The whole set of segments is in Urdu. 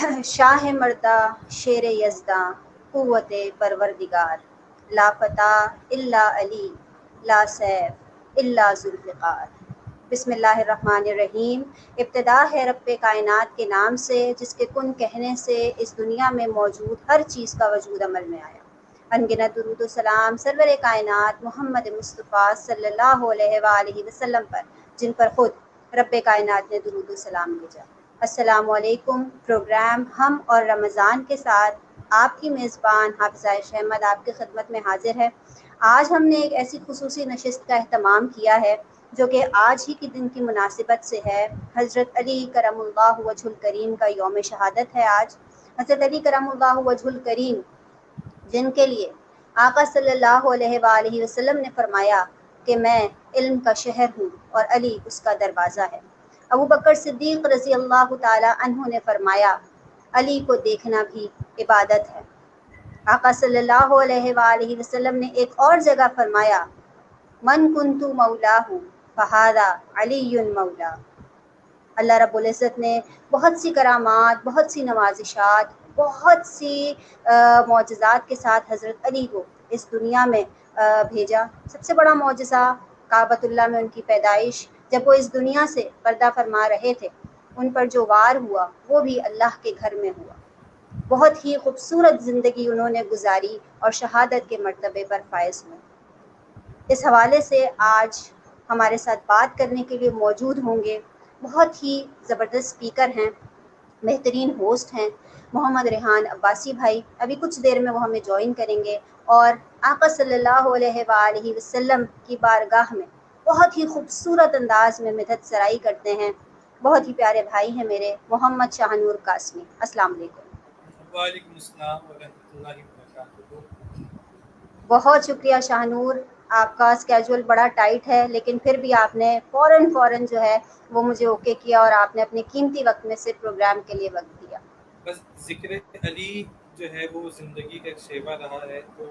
شاہ مردہ شیر یزداں قوت پروردگار، لا فتح الا علی، لا سیف الا ذوالفقار۔ بسم اللہ الرحمن الرحیم۔ ابتدا ہے رب کائنات کے نام سے، جس کے کن کہنے سے اس دنیا میں موجود ہر چیز کا وجود عمل میں آیا۔ انگنت درود و سلام سرور کائنات محمد مصطفیٰ صلی اللہ علیہ وآلہ وسلم پر، جن پر خود رب کائنات نے درود و سلام بھیجا۔ السلام علیکم۔ پروگرام ہم اور رمضان کے ساتھ آپ کی میزبان حافظہ عائشہ احمد آپ کی خدمت میں حاضر ہے۔ آج ہم نے ایک ایسی خصوصی نشست کا اہتمام کیا ہے جو کہ آج ہی کے دن کی مناسبت سے ہے۔ حضرت علی کرم اللہ وجہ الکریم کا یوم شہادت ہے آج۔ حضرت علی کرم اللہ وجہ الکریم، جن کے لیے آقا صلی اللہ علیہ وآلہ وسلم نے فرمایا کہ میں علم کا شہر ہوں اور علی اس کا دروازہ ہے۔ ابو بکر صدیق رضی اللہ تعالی عنہ نے فرمایا علی کو دیکھنا بھی عبادت ہے۔ آقا صلی اللہ علیہ وآلہ وسلم نے ایک اور جگہ فرمایا من کنت مولاہ فہذا علی مولا۔ اللہ رب العزت نے بہت سی کرامات، بہت سی نوازشات، بہت سی معجزات کے ساتھ حضرت علی کو اس دنیا میں بھیجا۔ سب سے بڑا معجزہ کعبۃ اللہ میں ان کی پیدائش، جب وہ اس دنیا سے پردہ فرما رہے تھے، ان پر جو وار ہوا وہ بھی اللہ کے گھر میں ہوا۔ بہت ہی خوبصورت زندگی انہوں نے گزاری اور شہادت کے مرتبے پر فائز ہوئے۔ اس حوالے سے آج ہمارے ساتھ بات کرنے کے لیے موجود ہوں گے بہت ہی زبردست اسپیکر ہیں، بہترین ہوسٹ ہیں، محمد ریحان عباسی بھائی۔ ابھی کچھ دیر میں وہ ہمیں جوائن کریں گے اور آقا صلی اللہ علیہ وآلہ وسلم کی بارگاہ میں بہت ہی خوبصورت انداز میں مدحت سرائی کرتے ہیں۔ بہت ہی پیارے بھائی ہیں میرے، محمد شاہ نور قاسمی۔ السلام علیکم۔ وعلیکم السلام ورحمۃ اللہ وبرکاتہ۔ بہت شکریہ شاہ نور، آپ کا اسکیجول بڑا ٹائٹ ہے لیکن پھر بھی آپ نے فوراً جو ہے وہ مجھے اوکے کیا اور آپ نے اپنے قیمتی وقت میں سے پروگرام کے لیے وقت دیا۔ بس ذکر علی جو ہے وہ زندگی کا ایک شیوا رہا ہے، تو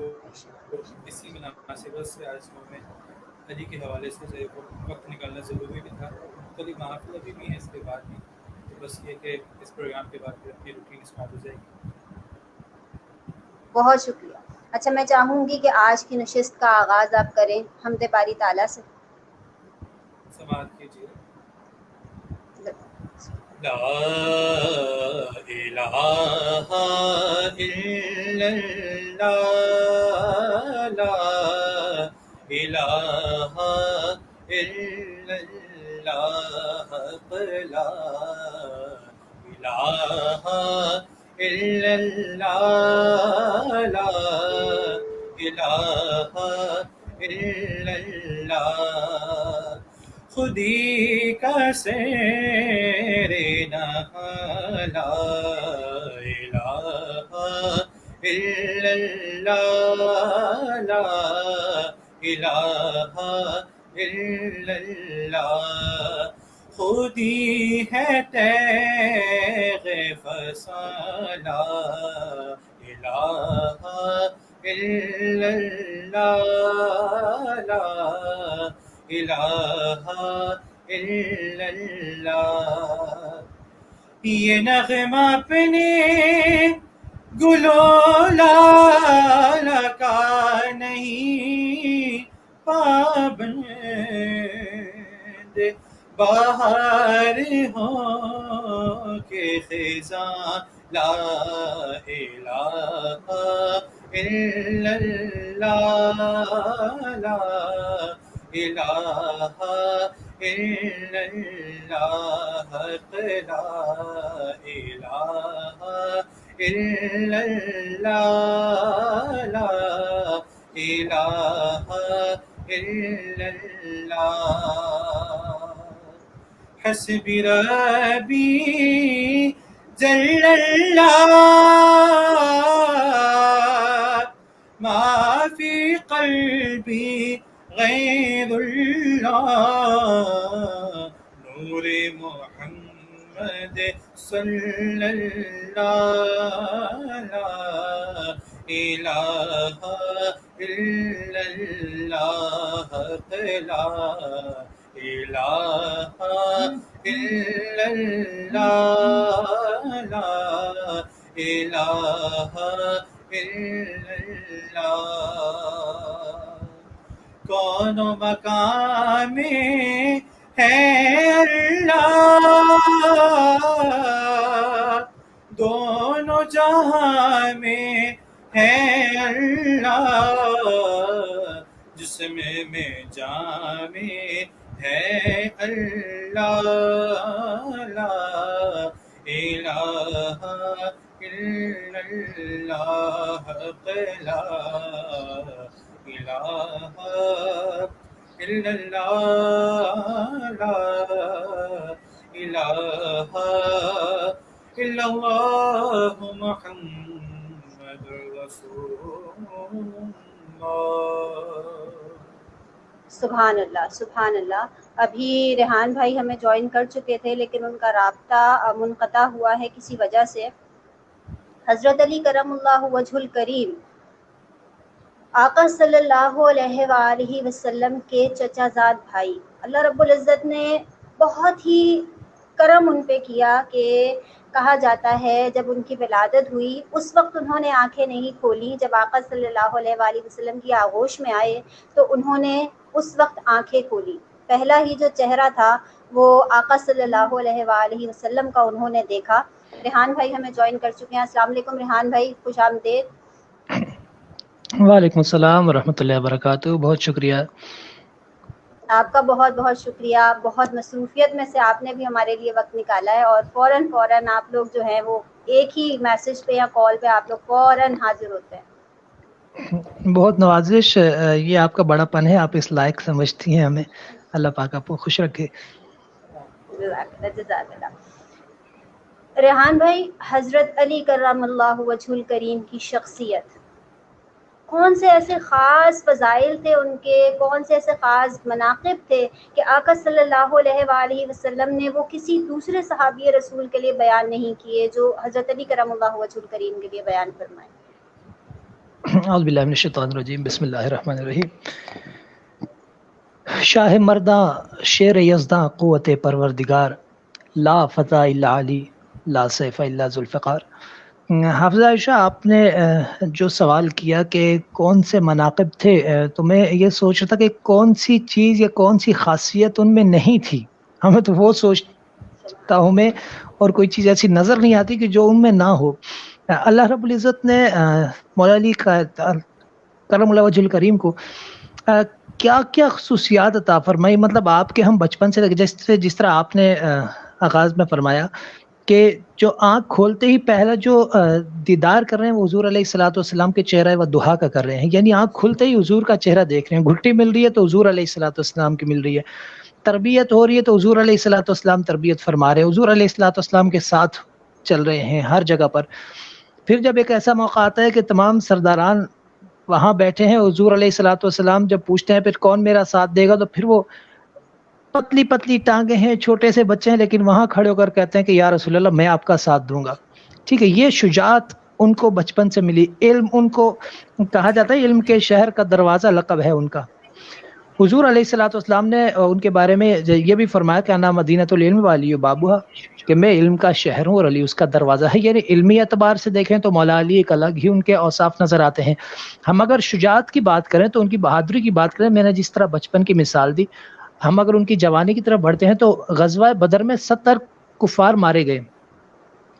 اسی مناسبت سے آج ہمیں علی کے حوالے سے جو ہے وہ وقت نکالنا ضروری بھی تھا۔ مختلف محافل ابھی بھی ہیں اس کے بعد بھی، تو بس یہ کہ اس پروگرام کے بعد پھر اپنی روٹین اسٹارٹ ہو جائے گی۔ بہت شکریہ۔ اچھا، میں چاہوں گی کہ آج کی نشست کا آغاز آپ کریں حمد باری تعالیٰ سے۔ سماعت کیجیے۔ لا الہ الا اللہ، لا الہ الا اللہ، لا الہ الا اللہ، لا الہ الا اللہ، خودی کا سیر نہاں، لا الہ الا اللہ، لا الہ الا اللہ، خودی ہے تیغ فساں، لا الہ الا اللہ، لا الہ الا اللہ، یہ نغمہ اپنے گلو لال کا نہیں پابند، باہر ہو کے خزاں، لا الہ الا اللہ، لا الہ الا اللہ، لا الہ الا اللہ، لا الہ الا اللہ، حسبی ربی جل اللہ، ما فی قلبی غیر اللہ، نور محمد صلی اللہ، لا الہ الا اللہ، لا الہ الا اللہ، لا الہ الا اللہ، کون و مقام میں ہے اللہ، دونوں جہاں میں ہے اللہ، جسم میں جان میں ہے اللہ، لا الہ الا اللہ، لا الہ الا اللہ، لا الہ الا اللہ، محمد رسول اللہ۔ سبحان اللہ سبحان اللہ۔ ابھی ریحان بھائی ہمیں جوائن کر چکے تھے لیکن ان کا رابطہ منقطع ہوا ہے کسی وجہ سے۔ حضرت علی کرم اللہ وجہ الکریم آقا صلی اللہ علیہ وآلہ وسلم کے چچا زاد بھائی، اللہ رب العزت نے بہت ہی کرم ان پہ کیا کہ کہا جاتا ہے جب ان کی ولادت ہوئی اس وقت انہوں نے آنکھیں نہیں کھولی، جب آقا صلی اللہ علیہ وآلہ وسلم کی آغوش میں آئے تو انہوں نے اس وقت آنکھیں کھولی۔ پہلا ہی جو چہرہ تھا وہ آقا صلی اللہ علیہ وآلہ وسلم کا انہوں نے دیکھا۔ ریحان بھائی ہمیں جوائن کر چکے ہیں۔ السلام علیکم ریحان بھائی، خوش آمدید۔ وعلیکم السلام ورحمۃ اللہ وبرکاتہ، بہت شکریہ۔ آپ کا بہت بہت شکریہ، بہت مصروفیت میں سے آپ نے بھی ہمارے لیے وقت نکالا ہے، اور فوراً آپ لوگ جو ہیں وہ ایک ہی میسج پہ یا کال پہ آپ لوگ فوراً حاضر ہوتے ہیں۔ بہت نوازش، یہ آپ کا بڑا پن ہے، آپ اس لائق سمجھتی ہیں ہمیں، اللہ پاک آپ کو خوش رکھے۔ جزاک اللہ۔ ریحان بھائی، حضرت علی کرم اللہ وجہ الکریم کی شخصیت، کون سے ایسے خاص فضائل تھے ان کے، کون سے ایسے خاص مناقب تھے کہ آقا صلی اللہ علیہ وآلہ وسلم نے وہ کسی دوسرے صحابی رسول کے لیے بیان نہیں کیے جو حضرت علی کرم اللہ وجہ الکریم کے لیے بیان فرمائے؟ اعوذ باللہ من الشیطان الرجیم، بسم اللہ الرحمن الرحیم۔ شاہ مرداں شیر یزداں قوت پروردگار، لا فتح الا علی، لا سیف الا ذوالفقار۔ حافظہ عائشہ، آپ نے جو سوال کیا کہ کون سے مناقب تھے، تو میں یہ سوچ رہا تھا کہ کون سی چیز یا کون سی خاصیت ان میں نہیں تھی، ہمیں تو وہ سوچتا ہوں میں، اور کوئی چیز ایسی نظر نہیں آتی کہ جو ان میں نہ ہو۔ اللہ رب العزت نے مولا علی کرم اللہ وجہ الکریم کو کیا کیا خصوصیات عطا فرمائی، مطلب آپ کے ہم بچپن سے جس طرح آپ نے آغاز میں فرمایا کہ جو آنکھ کھولتے ہی پہلا جو دیدار کر رہے ہیں وہ حضور علیہ الصلوۃ والسلام کے چہرہ و ضحیٰ کا کر رہے ہیں، یعنی آنکھ کھلتے ہی حضور کا چہرہ دیکھ رہے ہیں، گھٹی مل رہی ہے تو حضور علیہ الصلوۃ والسلام کی مل رہی ہے، تربیت ہو رہی ہے تو حضور علیہ الصلوۃ والسلام تربیت فرما رہے ہیں، حضور علیہ الصلوۃ والسلام کے ساتھ چل رہے ہیں ہر جگہ پر۔ پھر جب ایک ایسا موقع آتا ہے کہ تمام سرداران وہاں بیٹھے ہیں، حضور علیہ الصلوۃ والسلام جب پوچھتے ہیں پھر کون میرا ساتھ دے گا، تو پھر وہ پتلی پتلی ٹانگیں ہیں، چھوٹے سے بچے ہیں، لیکن وہاں کھڑے ہو کر کہتے ہیں کہ یا رسول اللہ میں آپ کا ساتھ دوں گا۔ ٹھیک ہے، یہ شجاعت ان کو بچپن سے ملی۔ علم، ان کو کہا جاتا ہے علم کے شہر کا دروازہ لقب ہے ان کا۔ حضور علیہ الصلوۃ والسلام نے ان کے بارے میں یہ بھی فرمایا کہ انا مدینۃ العلم وعلی بابوہا، کہ میں علم کا شہر ہوں اور علی اس کا دروازہ ہے۔ یعنی علمی اعتبار سے دیکھیں تو مولا علی ایک الگ ہی ان کے اوصاف نظر آتے ہیں۔ ہم اگر شجاعت کی بات کریں تو ان کی بہادری کی بات کریں، میں نے جس طرح بچپن کی مثال دی، ہم اگر ان کی جوانی کی طرف بڑھتے ہیں تو غزوہ بدر میں 70 کفار مارے گئے،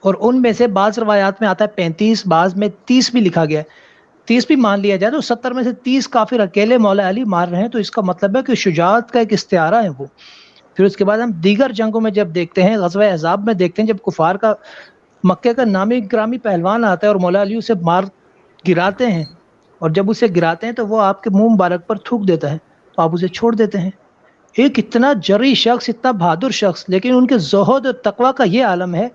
اور ان میں سے بعض روایات میں آتا ہے 35، بعض میں 30 بھی لکھا گیا ہے، 30 بھی مان لیا جائے تو 70 میں سے 30 کافر اکیلے مولا علی مار رہے ہیں، تو اس کا مطلب ہے کہ شجاعت کا ایک استعارہ ہے وہ۔ پھر اس کے بعد ہم دیگر جنگوں میں جب دیکھتے ہیں، غزوہ احزاب میں دیکھتے ہیں، جب کفار کا مکے کا نامی گرامی پہلوان آتا ہے اور مولا علی اسے مار گراتے ہیں، اور جب اسے گراتے ہیں تو وہ آپ کے منہ مبارک پر تھوک دیتا ہے تو آپ اسے چھوڑ دیتے ہیں۔ ایک اتنا جری شخص، اتنا بہادر شخص، لیکن ان کے زہد اور تقوی کا یہ عالم ہے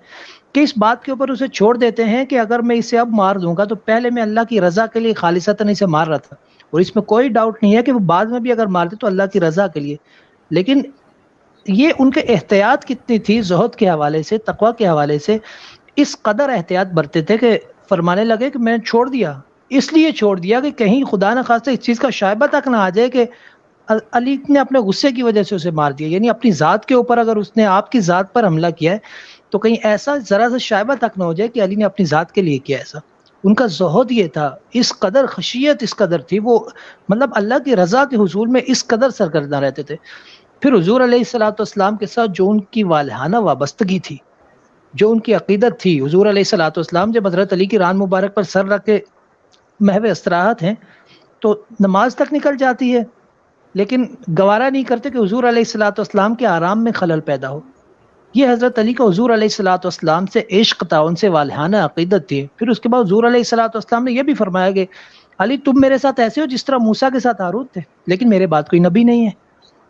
کہ اس بات کے اوپر اسے چھوڑ دیتے ہیں کہ اگر میں اسے اب مار دوں گا تو پہلے میں اللہ کی رضا کے لیے خالصتاً اسے مار رہا تھا، اور اس میں کوئی ڈاؤٹ نہیں ہے کہ وہ بعد میں بھی اگر مار دے تو اللہ کی رضا کے لیے۔ لیکن یہ ان کے احتیاط کتنی تھی، زہد کے حوالے سے، تقوی کے حوالے سے، اس قدر احتیاط برتے تھے کہ فرمانے لگے کہ میں نے چھوڑ دیا، اس لیے چھوڑ دیا کہ کہیں خدا نہ خواستہ اس چیز کا شائبہ تک نہ آ جائے کہ علی نے اپنے غصے کی وجہ سے اسے مار دیا، یعنی اپنی ذات کے اوپر اگر اس نے آپ کی ذات پر حملہ کیا ہے تو کہیں ایسا ذرا سا شائبہ تک نہ ہو جائے کہ علی نے اپنی ذات کے لیے کیا ایسا. ان کا زہد یہ تھا، اس قدر خشیت اس قدر تھی، وہ مطلب اللہ کی رضا کے حصول میں اس قدر سرگردہ رہتے تھے. پھر حضور علیہ الصلوۃ والسلام کے ساتھ جو ان کی والہانہ وابستگی تھی، جو ان کی عقیدت تھی. حضور علیہ الصلوۃ والسلام جب حضرت علی کی ران مبارک پر سر رکھ کے محو استراحت ہیں تو نماز تک نکل جاتی ہے، لیکن گوارا نہیں کرتے کہ حضور علیہ الصلوۃ والسلام کے آرام میں خلل پیدا ہو. یہ حضرت علی کا حضور علیہ الصلوۃ والسلام سے عشق تھا، ان سے والہانہ عقیدت تھی. پھر اس کے بعد حضور علیہ الصلوۃ والسلام نے یہ بھی فرمایا کہ علی تم میرے ساتھ ایسے ہو جس طرح موسیٰ کے ساتھ ہارون تھے، لیکن میرے بعد کوئی نبی نہیں ہے.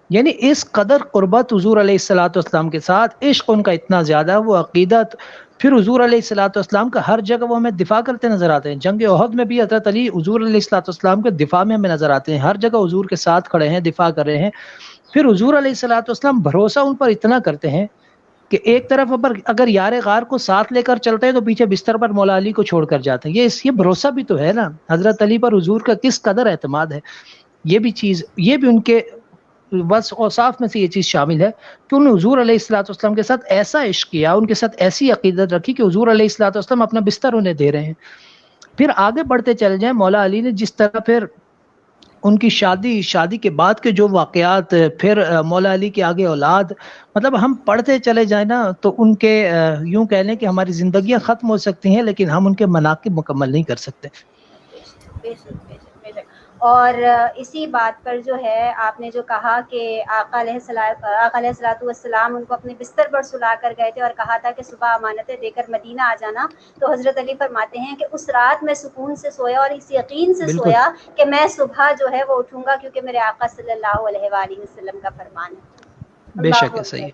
یعنی اس قدر قربت حضور علیہ الصلوۃ والسلام کے ساتھ، عشق ان کا اتنا زیادہ، وہ عقیدت. پھر حضور علیہ الصلوۃ والسلام کا ہر جگہ وہ ہمیں دفاع کرتے نظر آتے ہیں. جنگ احد میں بھی حضرت علی حضور علیہ الصلوۃ والسلام کے دفاع میں ہمیں نظر آتے ہیں، ہر جگہ حضور کے ساتھ کھڑے ہیں، دفاع کر رہے ہیں. پھر حضور علیہ الصلوۃ والسلام بھروسہ ان پر اتنا کرتے ہیں کہ ایک طرف اگر یار غار کو ساتھ لے کر چلتے ہیں تو پیچھے بستر پر مولا علی کو چھوڑ کر جاتے ہیں. یہ بھروسہ بھی تو ہے نا، حضرت علی پر حضور کا کس قدر اعتماد ہے. یہ بھی چیز، یہ بھی ان کے بس اوصاف میں سے یہ چیز شامل ہے کہ انہوں نے حضور علیہ الصلوۃ والسلام کے ساتھ ایسا عشق کیا، ان کے ساتھ ایسی عقیدت رکھی کہ حضور علیہ الصلوۃ والسلام اپنا بستر انہیں دے رہے ہیں. پھر آگے بڑھتے چل جائیں، مولا علی نے جس طرح پھر ان کی شادی کے بعد کے جو واقعات، پھر مولا علی کے آگے اولاد، مطلب ہم پڑھتے چلے جائیں نا تو ان کے یوں کہہ لیں کہ ہماری زندگیاں ختم ہو سکتی ہیں لیکن ہم ان کے مناقب مکمل نہیں کر سکتے. بے شک. اور اسی بات پر جو ہے آپ نے جو کہا کہ آقا علیہ الصلوۃ والسلام ان کو اپنے بستر پر سلا کر گئے تھے اور کہا تھا کہ صبح امانتیں دے کر مدینہ آ جانا، تو حضرت علی فرماتے ہیں کہ اس رات میں سکون سے سویا اور اس یقین سے بالکل. سویا کہ میں صبح جو ہے وہ اٹھوں گا، کیونکہ میرے آقا صلی اللہ علیہ وآلہ وسلم کا فرمان ہے. بے شک ہے، صحیح ہے.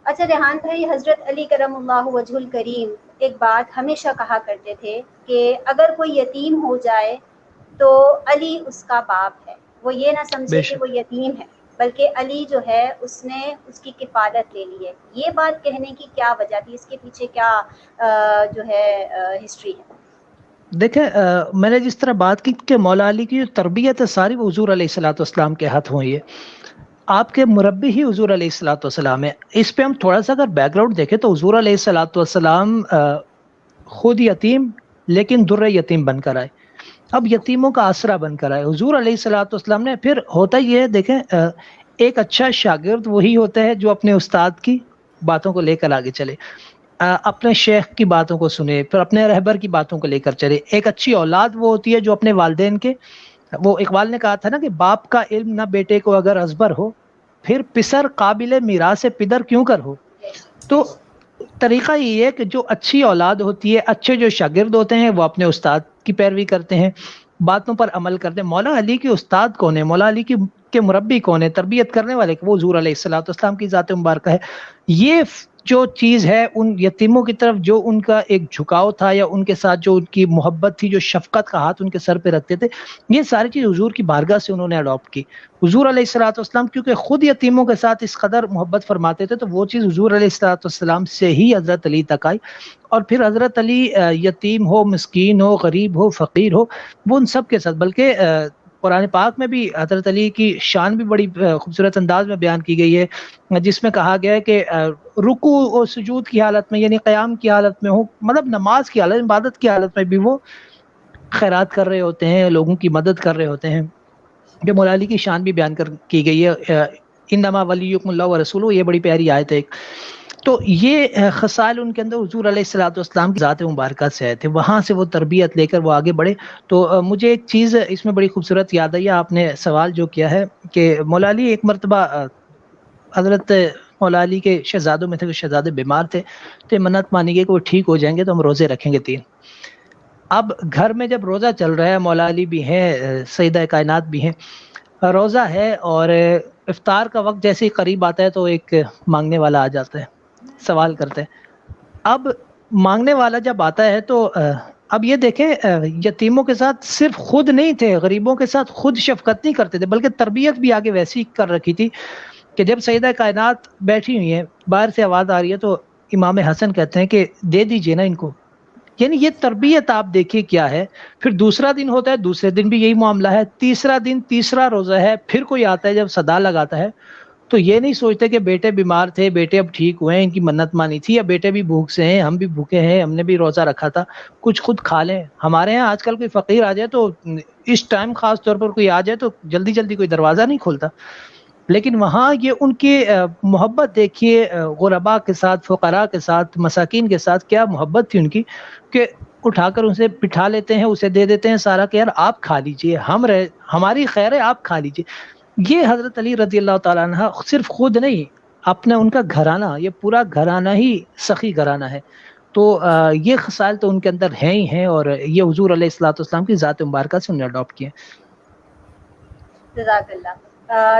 اچھا ریحان بھائی، حضرت علی کرم اللہ وجہ الکریم ایک بات ہمیشہ کہا کرتے تھے کہ اگر کوئی یتیم ہو جائے تو علی اس کا باپ ہے. وہ یہ نہ سمجھے کہ وہ یتیم ہے، بلکہ علی جو ہے اس نے اس کی کفالت لے لی ہے. یہ بات کہنے کی کیا وجہ تھی؟ اس کے پیچھے کیا جو ہے ہسٹری ہے؟ دیکھیں، میں نے جس طرح بات کی کہ مولا علی کی جو تربیت ہے ساری وہ حضور علیہ الصلوۃ والسلام کے ہاتھ ہوئی ہے. آپ کے مربی ہی حضور علیہ الصلوۃ والسلام ہے. اس پہ ہم تھوڑا سا اگر بیک گراؤنڈ دیکھیں تو حضور علیہ الصلوۃ والسلام خود یتیم لیکن در یتیم بن کر آئے، اب یتیموں کا آسرا بن کر آئے. حضور علیہ الصلوۃ والسلام نے پھر ہوتا یہ ہے، دیکھیں ایک اچھا شاگرد وہی ہوتا ہے جو اپنے استاد کی باتوں کو لے کر آگے چلے، اپنے شیخ کی باتوں کو سنے، پھر اپنے رہبر کی باتوں کو لے کر چلے. ایک اچھی اولاد وہ ہوتی ہے جو اپنے والدین کے، وہ اقبال نے کہا تھا نا کہ باپ کا علم نہ بیٹے کو اگر ازبر ہو، پھر پسر قابل میراث پدر کیوں کر ہو. تو طریقہ یہ ہے کہ جو اچھی اولاد ہوتی ہے، اچھے جو شاگرد ہوتے ہیں وہ اپنے استاد کی پیروی کرتے ہیں، باتوں پر عمل کرتے ہیں. مولا علی کے استاد کون ہے، مولا علی کے مربی کون ہے، تربیت کرنے والے، وہ حضور علیہ الصلوۃ والسلام کی ذات مبارکہ ہے. یہ جو چیز ہے ان یتیموں کی طرف جو ان کا ایک جھکاؤ تھا یا ان کے ساتھ جو ان کی محبت تھی، جو شفقت کا ہاتھ ان کے سر پہ رکھتے تھے، یہ ساری چیز حضور کی بارگاہ سے انہوں نے اڈاپٹ کی. حضور علیہ الصلوۃ والسلام کیونکہ خود یتیموں کے ساتھ اس قدر محبت فرماتے تھے تو وہ چیز حضور علیہ الصلوۃ والسلام سے ہی حضرت علی تک آئی. اور پھر حضرت علی یتیم ہو، مسکین ہو، غریب ہو، فقیر ہو، وہ ان سب کے ساتھ، بلکہ قرآن پاک میں بھی حضرت علی کی شان بھی بڑی خوبصورت انداز میں بیان کی گئی ہے، جس میں کہا گیا ہے کہ رکوع اور سجود کی حالت میں، یعنی قیام کی حالت میں ہو، مطلب نماز کی حالت، عبادت کی حالت میں بھی وہ خیرات کر رہے ہوتے ہیں، لوگوں کی مدد کر رہے ہوتے ہیں. جو مولا علی کی شان بھی بیان کی گئی ہے، انما ولیکم اللہ ورسولہ، یہ بڑی پیاری آیت ہے. تو یہ خصائل ان کے اندر حضور علیہ الصلوۃ والسلام کی ذات مبارکہ سے آئے تھے، وہاں سے وہ تربیت لے کر وہ آگے بڑھے. تو مجھے ایک چیز اس میں بڑی خوبصورت یاد آئی، آپ نے سوال جو کیا ہے کہ مولا علی ایک مرتبہ حضرت مولا علی کے شہزادوں میں تھے، کہ شہزادے بیمار تھے تو منت مانی گئی کہ وہ ٹھیک ہو جائیں گے تو ہم روزے رکھیں گے 3. اب گھر میں جب روزہ چل رہا ہے، مولا علی بھی ہیں، سیدہ کائنات بھی ہیں، روزہ ہے، اور افطار کا وقت جیسے ہی قریب آتا ہے تو ایک مانگنے والا آ جاتا ہے، سوال کرتے ہیں. اب مانگنے والا جب آتا ہے تو اب یہ دیکھیں یتیموں کے ساتھ صرف خود نہیں تھے، غریبوں کے ساتھ خود شفقت نہیں کرتے تھے، بلکہ تربیت بھی آگے ویسی کر رکھی تھی کہ جب سیدہ کائنات بیٹھی ہوئی ہیں، باہر سے آواز آ رہی ہے تو امام حسن کہتے ہیں کہ دے دیجئے نا ان کو. یعنی یہ تربیت آپ دیکھیے کیا ہے. پھر دوسرا دن ہوتا ہے، دوسرے دن بھی یہی معاملہ ہے، تیسرا دن تیسرا روزہ ہے، پھر کوئی آتا ہے جب صدا لگاتا ہے تو یہ نہیں سوچتے کہ بیٹے بیمار تھے، بیٹے اب ٹھیک ہوئے ہیں، ان کی منت مانی تھی، یا بیٹے بھی بھوک سے ہیں، ہم بھی بھوکے ہیں، ہم نے بھی روزہ رکھا تھا، کچھ خود کھا لیں۔ ہمارے ہاں آج کل کوئی فقیر آ جائے تو اس ٹائم خاص طور پر کوئی آ جائے تو جلدی جلدی کوئی دروازہ نہیں کھولتا، لیکن وہاں یہ ان کی محبت دیکھیے، غرباء کے ساتھ، فقراء کے ساتھ، مساکین کے ساتھ کیا محبت تھی ان کی، کہ اٹھا کر ان سے بٹھا لیتے ہیں، اسے دے دیتے ہیں سارا کہ یار آپ کھا لیجئے، ہماری خیر ہے، آپ کھا لیجئے۔ یہ حضرت علی رضی اللہ تعالیٰ عنہ صرف خود نہیں، اپنا ان کا گھرانہ، یہ پورا گھرانہ ہی سخی گھرانہ ہے۔ تو یہ خصال تو ان کے اندر ہیں ہی ہیں، اور یہ حضور علیہ الصلوۃ والسلام کی ذات مبارکہ سے انہوں نے اڈاپٹ کیے۔ جزاک اللہ۔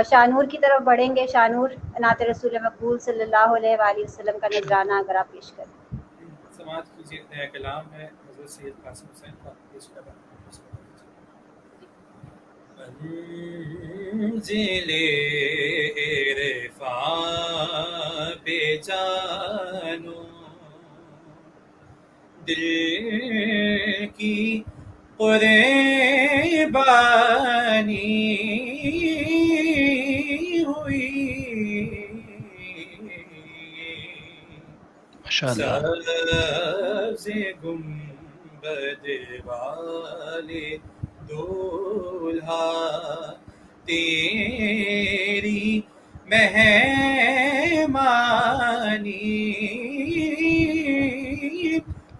شاہنور کی طرف بڑھیں گے۔ شاہنور، نعت رسول مقبول صلی اللہ علیہ وآلہ وسلم کا نذرانہ اگر آپ پیش کریں۔ سماعت کیجیے، نیا کلام ہے حضرت سید قاسم حسین کا پیش کر رہا ہوں۔ منزل عرفان پہ جانو دل کی قربانی ہوئی، سبز گنبد والے دولہا تیری مہمانی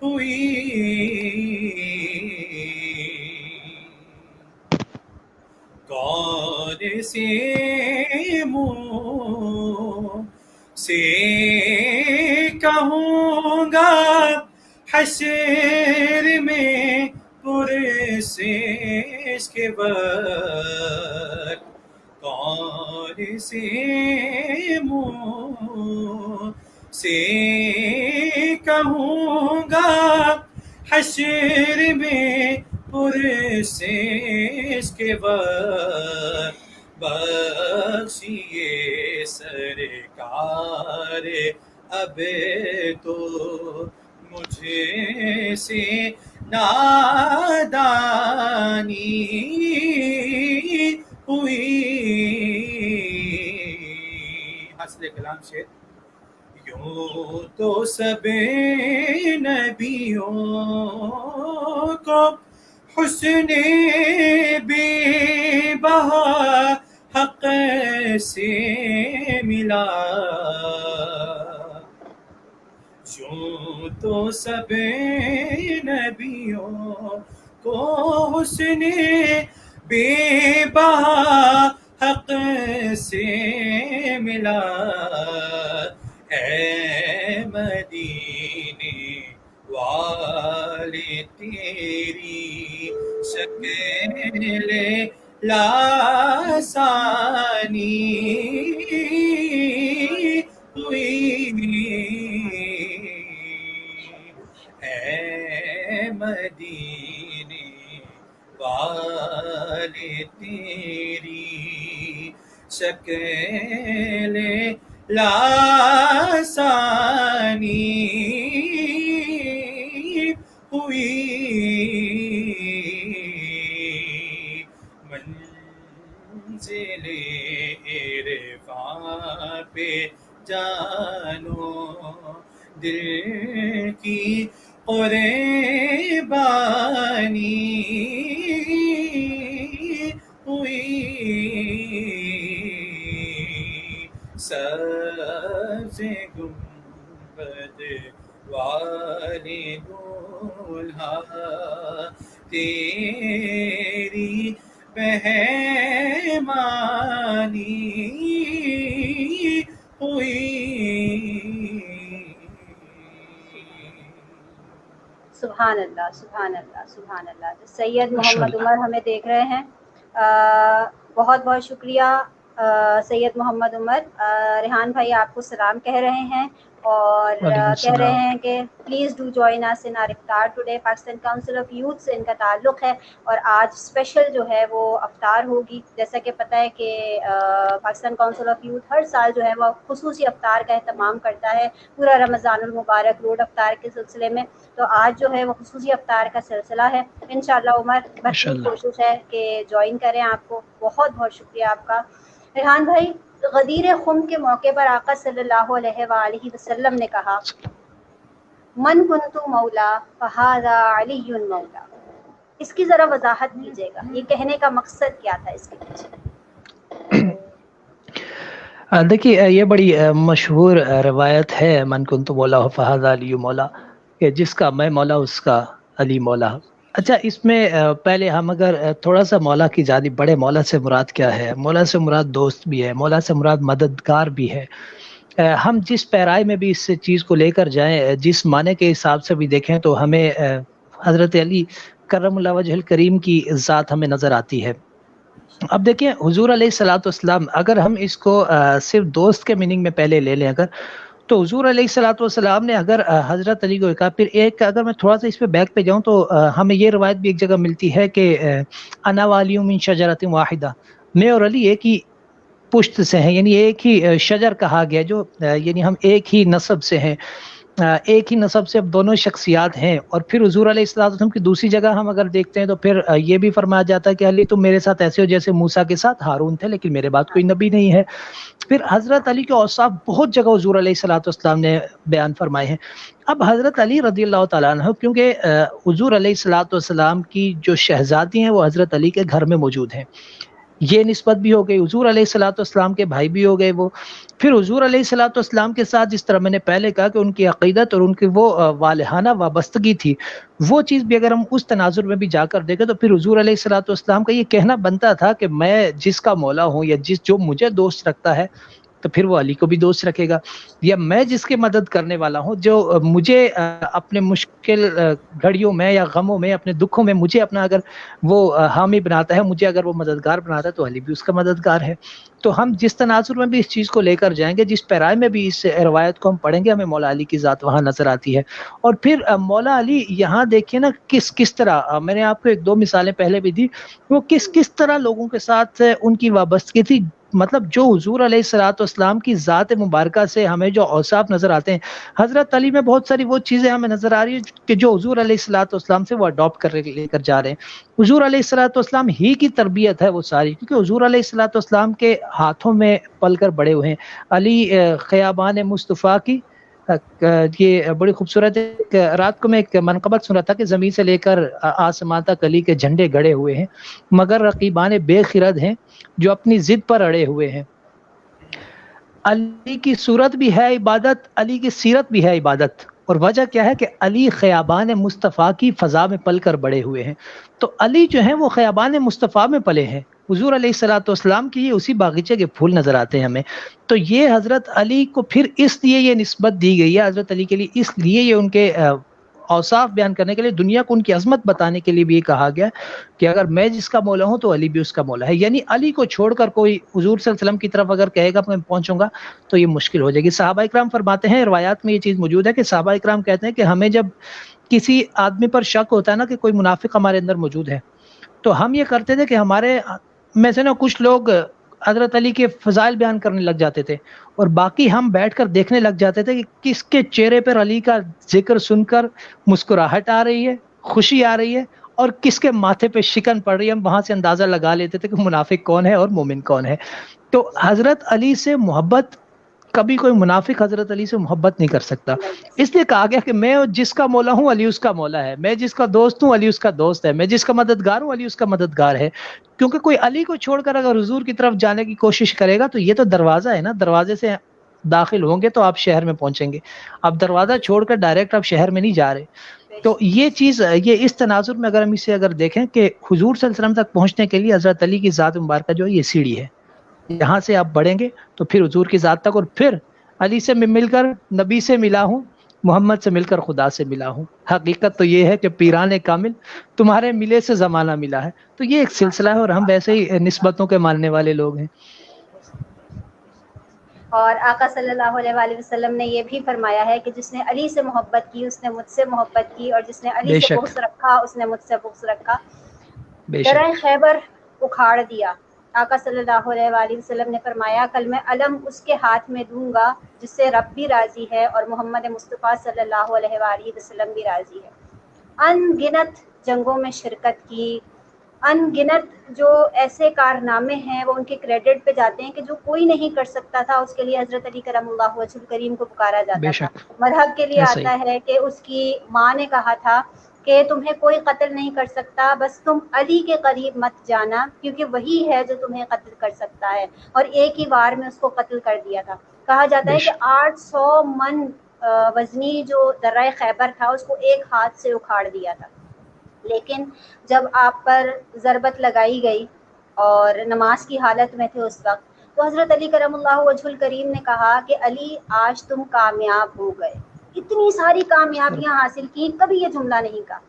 ہوئی، کون سے منہ سے کہوں گا حشر میں پرسش کے وقت، کون سے منہ سے کہوں گا حشر میں پرسش کے وقت، بخشیے سرکار اب تو مجھے سے نادانی ہوئی۔ حاصل کلام شعر، یوں تو سب نبیوں کو حسن بے بہا حق سے ملا، یوں تو سب نبیوں کو حسن بے بہا حق سے ملا، اے مدینے والے تیری شکل لاسانی ہوئی، اے مدینے والے تیری شکل لاسانی ہوئی، منزل عرفان پہ جانو دل کی قربانی ہوئی، سبز گنبد والے دولہا تیری مہمانی ہوئی۔ سبحان اللہ، سبحان اللہ، سبحان اللہ۔ سید محمد عمر ہمیں دیکھ رہے ہیں، بہت بہت شکریہ سید محمد عمر۔ ریحان بھائی آپ کو سلام کہہ رہے ہیں اور کہہ رہے ہیں کہ پلیز ڈو جوائن اس ان آور افطار today. Pakistan council of youth سے ان کا تعلق ہے اور آج اسپیشل جو ہے وہ افطار ہوگی۔ جیسا کہ پتہ ہے کہ پاکستان کاؤنسل آف یوتھ ہر سال جو ہے وہ خصوصی افطار کا اہتمام کرتا ہے پورا رمضان المبارک روڈ افطار کے سلسلے میں، تو آج جو ہے وہ خصوصی افطار کا سلسلہ ہے۔ انشاءاللہ عمر بھرپور کوشش ہے کہ جوائن کریں آپ کو۔ بہت بہت شکریہ آپ کا۔ ریحان بھائی، غدیر خم کے موقع پر آقا صلی اللہ علیہ وآلہ وسلم نے کہا من کنت مولا فہذا علی مولا. اس کی ذرا وضاحت کیجیے گا، یہ کہنے کا مقصد کیا تھا اس کے پیچھے؟ دیکھیے یہ بڑی مشہور روایت ہے من کنت مولا فہذا علی مولا، کہ جس کا میں مولا اس کا علی مولا. اچھا اس میں پہلے ہم اگر تھوڑا سا مولا کی جانب بڑے، مولا سے مراد کیا ہے؟ مولا سے مراد دوست بھی ہے، مولا سے مراد مددگار بھی ہے. ہم جس پیرائے میں بھی اس چیز کو لے کر جائیں، جس معنی کے حساب سے بھی دیکھیں، تو ہمیں حضرت علی کرم اللہ وجہ الکریم کی ذات ہمیں نظر آتی ہے. اب دیکھیں حضور علیہ الصلوۃ والسلام، اگر ہم اس کو صرف دوست کے میننگ میں پہلے لے لیں اگر، تو حضور علیہ الصلوۃ والسلام نے اگر حضرت علی کو کہا، پھر ایک اگر میں تھوڑا سا اس پہ بیک پہ جاؤں تو ہمیں یہ روایت بھی ایک جگہ ملتی ہے کہ انا والی من شجرۃ واحدہ، میں اور علی ایک ہی پشت سے ہیں، یعنی ایک ہی شجر کہا گیا، جو یعنی ہم ایک ہی نسب سے ہیں، ایک ہی نسب سے اب دونوں شخصیات ہیں. اور پھر حضور علیہ الصلوۃ والسلام کی دوسری جگہ ہم اگر دیکھتے ہیں تو پھر یہ بھی فرمایا جاتا ہے کہ علی تم میرے ساتھ ایسے ہو جیسے موسیٰ کے ساتھ ہارون تھے، لیکن میرے بعد کوئی نبی نہیں ہے. پھر حضرت علی کے اوصاف بہت جگہ حضور علیہ الصلوۃ والسلام نے بیان فرمائے ہیں. اب حضرت علی رضی اللہ تعالیٰ عنہ، کیونکہ حضور علیہ الصلوۃ والسلام کی جو شہزادی ہیں وہ حضرت علی کے گھر میں موجود ہیں، یہ نسبت بھی ہو گئی. حضور علیہ الصلوۃ والسلام کے بھائی بھی ہو گئے وہ. پھر حضور علیہ الصلوۃ والسلام کے ساتھ جس طرح میں نے پہلے کہا کہ ان کی عقیدت اور ان کی وہ والہانہ وابستگی تھی، وہ چیز بھی اگر ہم اس تناظر میں بھی جا کر دیکھیں تو پھر حضور علیہ الصلوۃ والسلام کا یہ کہنا بنتا تھا کہ میں جس کا مولا ہوں، یا جو مجھے دوست رکھتا ہے تو پھر وہ علی کو بھی دوست رکھے گا، یا میں جس کی مدد کرنے والا ہوں، جو مجھے اپنے مشکل گھڑیوں میں یا غموں میں، اپنے دکھوں میں مجھے اپنا اگر وہ حامی بناتا ہے، مجھے اگر وہ مددگار بناتا ہے، تو علی بھی اس کا مددگار ہے. تو ہم جس تناظر میں بھی اس چیز کو لے کر جائیں گے، جس پیرائے میں بھی اس روایت کو ہم پڑھیں گے، ہمیں مولا علی کی ذات وہاں نظر آتی ہے. اور پھر مولا علی یہاں دیکھیے نا کس طرح، میں نے آپ کو ایک دو مثالیں پہلے بھی دی، وہ کس طرح لوگوں کے ساتھ ان کی وابستگی تھی. مطلب جو حضور علیہ الصلوۃ والسلام کی ذات مبارکہ سے ہمیں جو اوصاف نظر آتے ہیں، حضرت علی میں بہت ساری وہ چیزیں ہمیں نظر آ رہی ہیں کہ جو حضور علیہ الصلوۃ والسلام سے وہ اڈاپٹ کر لے کر جا رہے ہیں. حضور علیہ الصلوۃ والسلام ہی کی تربیت ہے وہ ساری، کیونکہ حضور علیہ الصلوۃ والسلام کے ہاتھوں میں پل کر بڑے ہوئے ہیں. علی خیابان مصطفیٰ کی یہ بڑی خوبصورت ہے. رات کو میں ایک منقبت سنا تھا کہ زمین سے لے کر آسمان تک علی کے جھنڈے گڑے ہوئے ہیں، مگر رقیبان بے خرد ہیں جو اپنی ضد پر اڑے ہوئے ہیں. علی کی صورت بھی ہے عبادت، علی کی سیرت بھی ہے عبادت. اور وجہ کیا ہے کہ علی خیابان مصطفیٰ کی فضا میں پل کر بڑے ہوئے ہیں. تو علی جو ہیں وہ خیابان مصطفیٰ میں پلے ہیں. حضور علیہ الصلوۃ والسلام کی اسی باغیچے کے پھول نظر آتے ہیں ہمیں. تو یہ حضرت علی کو پھر اس لیے یہ نسبت دی گئی ہے، حضرت علی کے لیے اس لیے یہ ان کے اوصاف بیان کرنے کے لیے، دنیا کو ان کی عظمت بتانے کے لیے بھی یہ کہا گیا کہ اگر میں جس کا مولا ہوں تو علی بھی اس کا مولا ہے. یعنی علی کو چھوڑ کر کوئی حضور صلی اللہ علیہ وسلم کی طرف اگر کہے گا میں پہنچوں گا تو یہ مشکل ہو جائے گی. صحابہ اکرام فرماتے ہیں، روایات میں یہ چیز موجود ہے کہ صحابہ اکرام کہتے ہیں کہ ہمیں جب کسی آدمی پر شک ہوتا ہے نا کہ کوئی منافق ہمارے اندر موجود ہے، تو ہم یہ کرتے تھے کہ ہمارے میں سے نا کچھ لوگ حضرت علی کے فضائل بیان کرنے لگ جاتے تھے، اور باقی ہم بیٹھ کر دیکھنے لگ جاتے تھے کہ کس کے چہرے پر علی کا ذکر سن کر مسکراہٹ آ رہی ہے، خوشی آ رہی ہے، اور کس کے ماتھے پہ شکن پڑ رہی ہے. ہم وہاں سے اندازہ لگا لیتے تھے کہ منافق کون ہے اور مومن کون ہے. تو حضرت علی سے محبت، کبھی کوئی منافق حضرت علی سے محبت نہیں کر سکتا. اس لیے کہا گیا کہ میں جس کا مولا ہوں علی اس کا مولا ہے، میں جس کا دوست ہوں علی اس کا دوست ہے، میں جس کا مددگار ہوں علی اس کا مددگار ہے. کیونکہ کوئی علی کو چھوڑ کر اگر حضور کی طرف جانے کی کوشش کرے گا تو یہ تو دروازہ ہے نا، دروازے سے داخل ہوں گے تو آپ شہر میں پہنچیں گے. اب دروازہ چھوڑ کر ڈائریکٹ آپ شہر میں نہیں جا رہے. تو یہ چیز، یہ اس تناظر میں اگر ہم اسے اگر دیکھیں کہ حضور صلی اللہ علیہ وسلم تک پہنچنے کے لیے حضرت علی کی ذات مبارکہ جو ہے یہ سیڑھی ہے. یہاں سے آپ بڑھیں گے تو پھر حضور کی ذات تک، اور پھر علی سے مل کر نبی سے ملا ہوں، محمد سے مل کر خدا سے ملا ہوں. حقیقت تو یہ ہے کہ پیران کامل تمہارے ملے سے زمانہ ملا ہے. تو یہ ایک سلسلہ ہے، اور ہم ویسے ہی نسبتوں کے ماننے والے لوگ ہیں. اور آقا صلی اللہ علیہ وآلہ وسلم نے یہ بھی فرمایا ہے کہ جس نے علی سے محبت کی اس نے مجھ سے محبت کی، اور جس نے علی سے بغض رکھا اس نے مجھ سے بغض رکھا. درہ خیبر اکھاڑ دیا. آقا صلی اللہ علیہ وآلہ وسلم نے فرمایا کل میں علم اس کے ہاتھ میں دوں گا جس سے رب بھی راضی ہے اور محمد مصطفیٰ صلی اللہ علیہ وآلہ وسلم بھی راضی ہے. ان گنت جنگوں میں شرکت کی، ان گنت جو ایسے کارنامے ہیں وہ ان کے کریڈٹ پہ جاتے ہیں کہ جو کوئی نہیں کر سکتا تھا، اس کے لیے حضرت علی کرم اللہ وجہ الکریم کو پکارا بے جاتا تھا۔ شک مرحب کے لیے ایسا ہی آتا ہے کہ اس کی ماں نے کہا تھا کہ تمہیں کوئی قتل نہیں کر سکتا، بس تم علی کے قریب مت جانا کیونکہ وہی ہے جو تمہیں قتل کر سکتا ہے، اور ایک ہی وار میں اس کو قتل کر دیا تھا۔ کہا جاتا بے ہے کہ شک 800 من وزنی جو درہ خیبر تھا اس کو ایک ہاتھ سے اکھاڑ دیا تھا۔ لیکن جب آپ پر ضربت لگائی گئی اور نماز کی حالت میں تھے اس وقت، تو حضرت علی کرم اللہ وجہ الکریم نے کہا کہ علی آج تم کامیاب ہو گئے، اتنی ساری کامیابیاں حاصل کی، کبھی یہ جملہ نہیں کہا،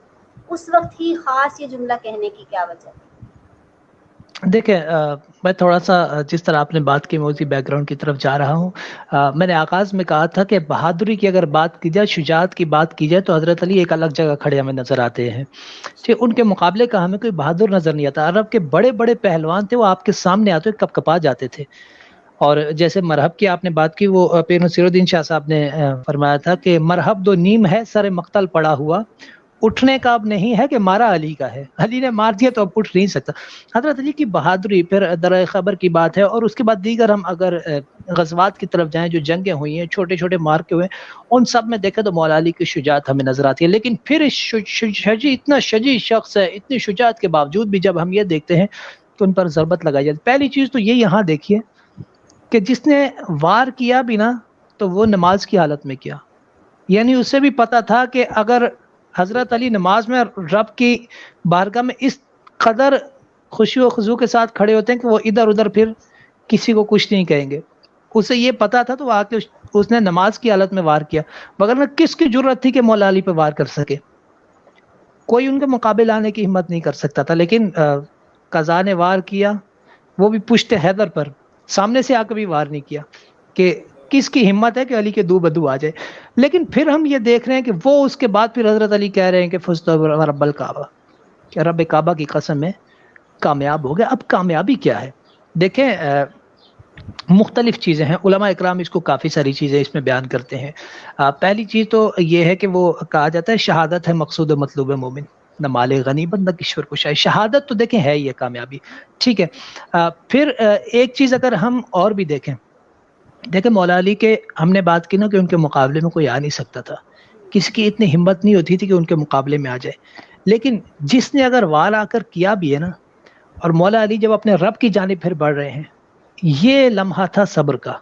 اس وقت ہی خاص یہ جملہ کہنے کی کیا وجہ ہے؟ دیکھیں میں تھوڑا سا جس طرح آپ نے بات کی میں اسی بیک گراؤنڈ کی طرف جا رہا ہوں۔ میں نے آغاز میں کہا تھا کہ بہادری کی اگر بات کی جائے، شجاعت کی بات کی جائے، تو حضرت علی ایک الگ جگہ کھڑے ہمیں نظر آتے ہیں، ٹھیک، ان کے مقابلے کا ہمیں کوئی بہادر نظر نہیں آتا۔ عرب کے بڑے بڑے پہلوان تھے، وہ آپ کے سامنے آتے کپ کپا جاتے تھے۔ اور جیسے مرحب کی آپ نے بات کی، وہ پیر نصیر الدین شاہ صاحب نے فرمایا تھا کہ مرحب دو نیم ہے سر مقتل پڑا ہوا، اٹھنے کا اب نہیں ہے کہ مارا علی کا ہے، علی نے مار دیا تو اب اٹھ نہیں سکتا۔ حضرت علی کی بہادری، پھر درہ خبر کی بات ہے، اور اس کے بعد دیگر ہم اگر غزوات کی طرف جائیں جو جنگیں ہوئی ہیں، چھوٹے چھوٹے مارکے ہوئے، ان سب میں دیکھیں تو مولا علی کی شجاعت ہمیں نظر آتی ہے۔ لیکن پھر اتنا شجیع شخص ہے، اتنی شجاعت کے باوجود بھی جب ہم یہ دیکھتے ہیں کہ ان پر ضربت لگائی جاتی، پہلی چیز تو یہ یہاں دیکھیے کہ جس نے وار کیا بھی نا تو وہ نماز کی حالت میں کیا، یعنی اسے بھی پتا تھا کہ اگر حضرت علی نماز میں رب کی بارگاہ میں اس قدر خوشی و خضوع کے ساتھ کھڑے ہوتے ہیں کہ وہ ادھر ادھر پھر کسی کو کچھ نہیں کہیں گے، اسے یہ پتا تھا، تو آ کے اس نے نماز کی حالت میں وار کیا، وگرنہ کس کی جرت تھی کہ مولا علی پہ وار کر سکے؟ کوئی ان کے مقابل آنے کی ہمت نہیں کر سکتا تھا۔ لیکن قضا نے وار کیا، وہ بھی پشت حیدر پر، سامنے سے آ کے بھی وار نہیں کیا کہ کس کی ہمت ہے کہ علی کے دو بدو آ جائے۔ لیکن پھر ہم یہ دیکھ رہے ہیں کہ وہ اس کے بعد پھر حضرت علی کہہ رہے ہیں کہ فزت رب الکعبہ، کہ رب کعبہ کی قسم میں کامیاب ہو گیا۔ اب کامیابی کیا ہے؟ دیکھیں مختلف چیزیں ہیں، علماء اکرام اس کو کافی ساری چیزیں اس میں بیان کرتے ہیں۔ پہلی چیز تو یہ ہے کہ وہ کہا جاتا ہے شہادت ہے مقصود و مطلوب مومن، نہ مال غنیمت نہ کشور کشائی، شہادت تو دیکھیں ہے یہ کامیابی، ٹھیک ہے۔ پھر ایک چیز اگر ہم اور بھی دیکھیں مولا علی کے، ہم نے بات کی نا کہ ان کے مقابلے میں کوئی آ نہیں سکتا تھا، کسی کی اتنی ہمت نہیں ہوتی تھی کہ ان کے مقابلے میں آ جائے، لیکن جس نے اگر وال آ کر کیا بھی ہے نا، اور مولا علی جب اپنے رب کی جانب پھر بڑھ رہے ہیں، یہ لمحہ تھا صبر کا،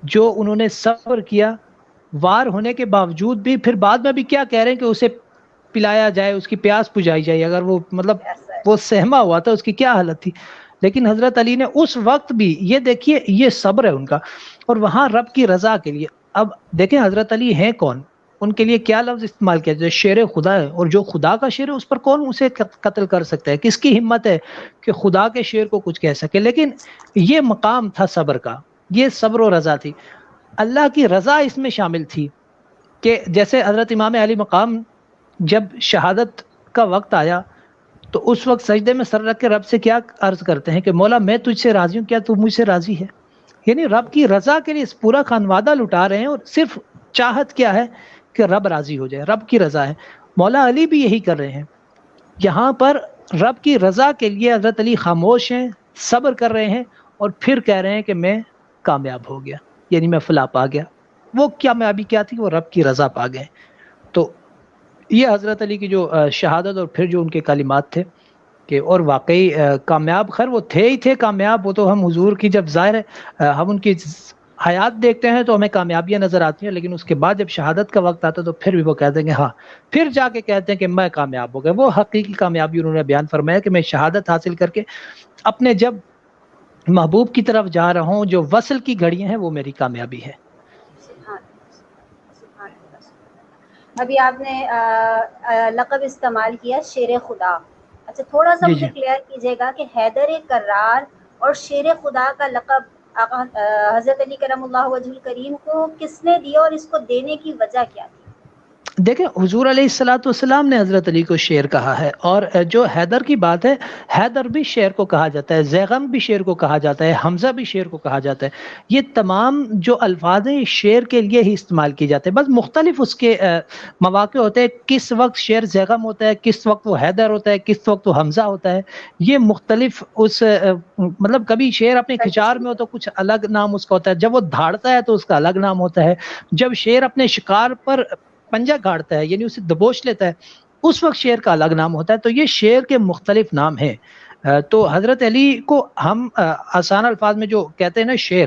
جو انہوں نے صبر کیا، وار ہونے کے باوجود بھی پھر بعد میں بھی کیا کہہ رہے ہیں کہ اسے پلایا جائے، اس کی پیاس بجھائی جائے، اگر وہ مطلب ایسا ہے۔ وہ سہما ہوا تھا، اس کی کیا حالت تھی، لیکن حضرت علی نے اس وقت بھی یہ دیکھیے، یہ صبر ہے ان کا، اور وہاں رب کی رضا کے لیے۔ اب دیکھیں حضرت علی ہیں کون، ان کے لیے کیا لفظ استعمال کیا جائے، شیر خدا ہے، اور جو خدا کا شیر ہے اس پر کون اسے قتل کر سکتا ہے؟ کس کی ہمت ہے کہ خدا کے شیر کو کچھ کہہ سکے؟ لیکن یہ مقام تھا صبر کا، یہ صبر و رضا تھی، اللہ کی رضا اس میں شامل تھی، کہ جیسے حضرت امام علی مقام جب شہادت کا وقت آیا تو اس وقت سجدے میں سر رکھ کے رب سے کیا عرض کرتے ہیں کہ مولا میں تجھ سے راضی ہوں، کیا تو مجھ سے راضی ہے؟ یعنی رب کی رضا کے لیے اس پورا خانوادہ لٹا رہے ہیں، اور صرف چاہت کیا ہے کہ رب راضی ہو جائے، رب کی رضا ہے۔ مولا علی بھی یہی کر رہے ہیں، یہاں پر رب کی رضا کے لیے حضرت علی خاموش ہیں، صبر کر رہے ہیں، اور پھر کہہ رہے ہیں کہ میں کامیاب ہو گیا، یعنی میں فلاح پا گیا۔ وہ کامیابی کیا تھی؟ وہ رب کی رضا پا گئے۔ تو یہ حضرت علی کی جو شہادت اور پھر جو ان کے کلمات تھے کہ اور واقعی کامیاب، خیر وہ تھے ہی تھے کامیاب، وہ تو ہم حضور کی جب ظاہر ہے ہم ان کی حیات دیکھتے ہیں تو ہمیں کامیابیاں نظر آتی ہیں، لیکن اس کے بعد جب شہادت کا وقت آتا ہے تو پھر بھی وہ کہتے ہیں کہ ہاں، پھر جا کے کہتے ہیں کہ میں کامیاب ہو گیا۔ وہ حقیقی کامیابی انہوں نے بیان فرمایا کہ میں شہادت حاصل کر کے اپنے جب محبوب کی طرف جا رہا ہوں، جو وصل کی گھڑیاں ہیں وہ میری کامیابی ہے۔ سبحان سبحان اللہ۔ ابھی آپ نے لقب استعمال کیا شیر خدا، اچھا تھوڑا سا جی مجھے جی کلیئر کیجیے گا کہ حیدر کرار اور شیر خدا کا لقب حضرت علی کرم اللہ وجہ الکریم کو کس نے دیا اور اس کو دینے کی وجہ کیا تھی؟ دیکھیں حضور علیہ الصلوۃ والسلام نے حضرت علی کو شیر کہا ہے، اور جو حیدر کی بات ہے، حیدر بھی شیر کو کہا جاتا ہے، زیغم بھی شیر کو کہا جاتا ہے، حمزہ بھی شیر کو کہا جاتا ہے۔ یہ تمام جو الفاظ ہیں یہ شیر کے لیے ہی استعمال کیے جاتے ہیں، بس مختلف اس کے مواقع ہوتے ہیں، کس وقت شیر زیغم ہوتا ہے، کس وقت وہ حیدر ہوتا ہے، کس وقت وہ حمزہ ہوتا ہے۔ یہ مختلف اس مطلب کبھی شیر اپنے کھچار میں ہو تو کچھ الگ نام اس کا ہوتا ہے، جب وہ دھاڑتا ہے تو اس کا الگ نام ہوتا ہے، جب شیر اپنے شکار پر پنجہ گاڑتا ہے یعنی اسے دبوچ لیتا ہے اس وقت شیر کا الگ نام ہوتا ہے۔ تو یہ شیر کے مختلف نام ہیں۔ تو حضرت علی کو ہم آسان الفاظ میں جو کہتے ہیں نا شیر،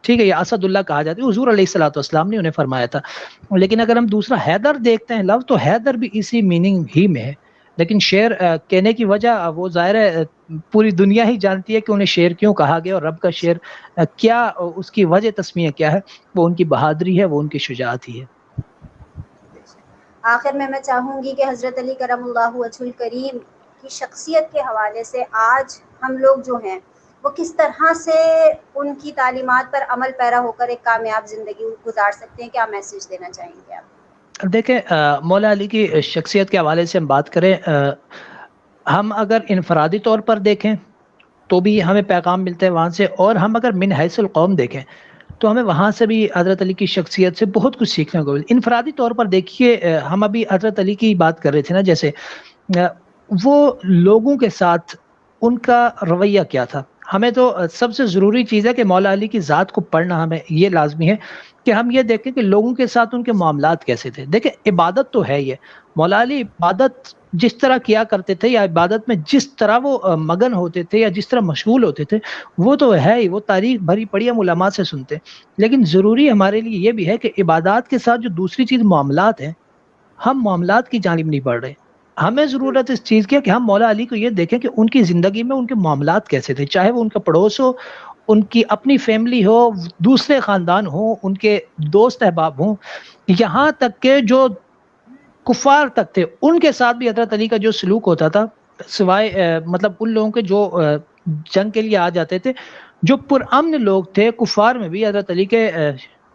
ٹھیک ہے، یہ اسد اللہ کہا جاتا ہے، حضور علیہ الصلوۃ والسلام نے انہیں فرمایا تھا۔ لیکن اگر ہم دوسرا حیدر دیکھتے ہیں لفظ، تو حیدر بھی اسی میننگ ہی میں ہے، لیکن شیر کہنے کی وجہ وہ ظاہر ہے پوری دنیا ہی جانتی ہے کہ انہیں شیر کیوں کہا گیا، اور رب کا شیر کیا اس کی وجہ تسمیہ کیا ہے، وہ ان کی بہادری ہے، وہ ان کی شجاعت ہی ہے۔ آخر میں چاہوں گی کہ حضرت علی کرم اللہ وجہ الکریم کی شخصیت کے حوالے سے آج ہم لوگ جو ہیں وہ کس طرح سے ان کی تعلیمات پر عمل پیرا ہو کر ایک کامیاب زندگی گزار سکتے ہیں، کیا میسیج دینا چاہیں گے آپ؟ دیکھیں مولا علی کی شخصیت کے حوالے سے ہم بات کریں، ہم اگر انفرادی طور پر دیکھیں تو بھی ہمیں پیغام ملتا ہے وہاں سے، اور ہم اگر من حیث القوم دیکھیں تو ہمیں وہاں سے بھی حضرت علی کی شخصیت سے بہت کچھ سیکھنے کو ملتا ہے۔ انفرادی طور پر دیکھیے، ہم ابھی حضرت علی کی بات کر رہے تھے نا، جیسے وہ لوگوں کے ساتھ ان کا رویہ کیا تھا۔ ہمیں تو سب سے ضروری چیز ہے کہ مولا علی کی ذات کو پڑھنا ہمیں یہ لازمی ہے کہ ہم یہ دیکھیں کہ لوگوں کے ساتھ ان کے معاملات کیسے تھے۔ دیکھیں عبادت تو ہے، یہ مولا علی عبادت جس طرح کیا کرتے تھے، یا عبادت میں جس طرح وہ مگن ہوتے تھے یا جس طرح مشغول ہوتے تھے، وہ تو ہے ہی، وہ تاریخ بھری پڑھی ہم علماء سے سنتے، لیکن ضروری ہمارے لیے یہ بھی ہے کہ عبادات کے ساتھ جو دوسری چیز معاملات ہیں، ہم معاملات کی جانب نہیں بڑھ رہے۔ ہمیں ضرورت اس چیز کی ہے کہ ہم مولا علی کو یہ دیکھیں کہ ان کی زندگی میں ان کے معاملات کیسے تھے، چاہے وہ ان کا پڑوس ہو، ان کی اپنی فیملی ہو، دوسرے خاندان ہوں، ان کے دوست احباب ہوں، یہاں تک کہ جو کفار تک تھے ان کے ساتھ بھی حضرت علی کا جو سلوک ہوتا تھا، سوائے مطلب ان لوگوں کے جو جنگ کے لیے آ جاتے تھے، جو پرامن لوگ تھے کفار میں بھی حضرت علی کے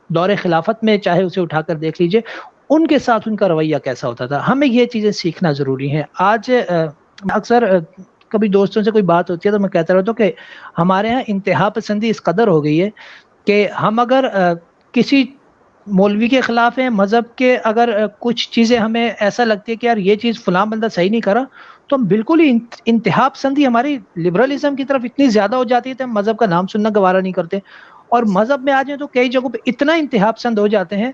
دور خلافت میں چاہے اسے اٹھا کر دیکھ لیجئے، ان کے ساتھ ان کا رویہ کیسا ہوتا تھا۔ ہمیں یہ چیزیں سیکھنا ضروری ہیں۔ آج اکثر کبھی دوستوں سے کوئی بات ہوتی ہے تو میں کہتا رہتا ہوں کہ ہمارے ہاں انتہا پسندی اس قدر ہو گئی ہے کہ ہم اگر کسی مولوی کے خلاف ہیں، مذہب کے اگر کچھ چیزیں ہمیں ایسا لگتی ہے کہ یار یہ چیز فلاں بندہ صحیح نہیں کرا، تو ہم بالکل ہی انتہا پسندی ہماری لبرلزم کی طرف اتنی زیادہ ہو جاتی ہے کہ ہم مذہب کا نام سننا گوارا نہیں کرتے، اور مذہب میں آ جائیں تو کئی جگہوں پہ اتنا انتہا پسند ہو جاتے ہیں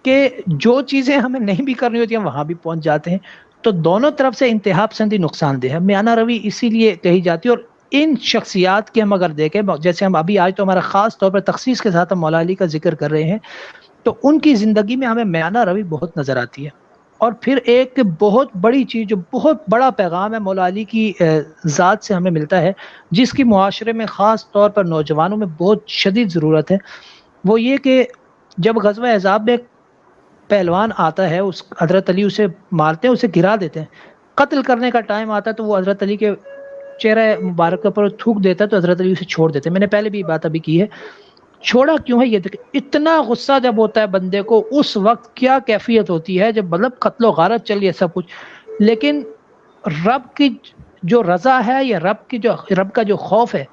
کہ جو چیزیں ہمیں نہیں بھی کرنی ہوتی ہیں وہاں بھی پہنچ جاتے ہیں۔ تو دونوں طرف سے انتہا پسندی نقصان دہ ہے، میانہ روی اسی لیے کہی جاتی ہے۔ اور ان شخصیات کے ہم اگر دیکھیں، جیسے ہم ابھی آج تو ہمارا خاص طور پر تخصیص کے ساتھ ہم مولا علی کا ذکر کر رہے ہیں، تو ان کی زندگی میں ہمیں میانہ روی بہت نظر آتی ہے۔ اور پھر ایک بہت بڑی چیز، جو بہت بڑا پیغام ہے مولا علی کی ذات سے ہمیں ملتا ہے، جس کی معاشرے میں خاص طور پر نوجوانوں میں بہت شدید ضرورت ہے، وہ یہ کہ جب غزوہ احزاب میں پہلوان آتا ہے، اس حضرت علی اسے مارتے ہیں، اسے گرا دیتے ہیں، قتل کرنے کا ٹائم آتا ہے تو وہ حضرت علی کے چہرہ مبارک پر تھوک دیتا ہے تو حضرت علی اسے چھوڑ دیتے ہیں۔ میں نے پہلے بھی بات ابھی کی ہے، چھوڑا کیوں ہے یہ دیکھ، اتنا غصہ جب ہوتا ہے بندے کو، اس وقت کیا کیفیت ہوتی ہے جب مطلب قتل و غارت چل رہی ہے سب کچھ، لیکن رب کی جو رضا ہے یا رب کا جو خوف ہے